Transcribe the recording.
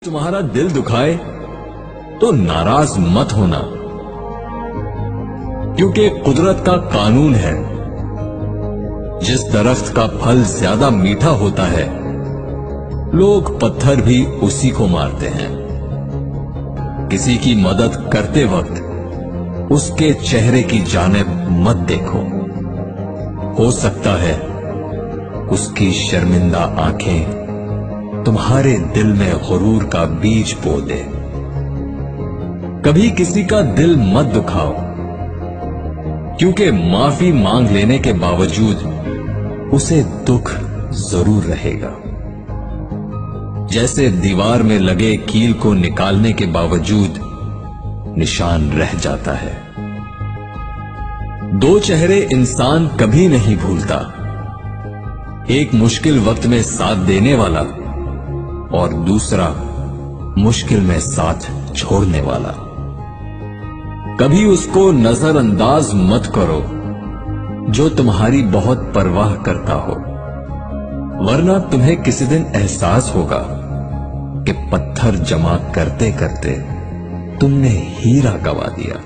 तुम्हारा दिल दुखाए तो नाराज मत होना, क्योंकि कुदरत का कानून है, जिस दरख्त का फल ज्यादा मीठा होता है लोग पत्थर भी उसी को मारते हैं। किसी की मदद करते वक्त उसके चेहरे की जानिब मत देखो, हो सकता है उसकी शर्मिंदा आंखें तुम्हारे दिल में गुरूर का बीज बो दे। कभी किसी का दिल मत दुखाओ, क्योंकि माफी मांग लेने के बावजूद उसे दुख जरूर रहेगा, जैसे दीवार में लगे कील को निकालने के बावजूद निशान रह जाता है। दो चेहरे इंसान कभी नहीं भूलता, एक मुश्किल वक्त में साथ देने वाला और दूसरा मुश्किल में साथ छोड़ने वाला। कभी उसको नजरअंदाज मत करो जो तुम्हारी बहुत परवाह करता हो, वरना तुम्हें किसी दिन एहसास होगा कि पत्थर जमा करते करते तुमने हीरा गवा दिया।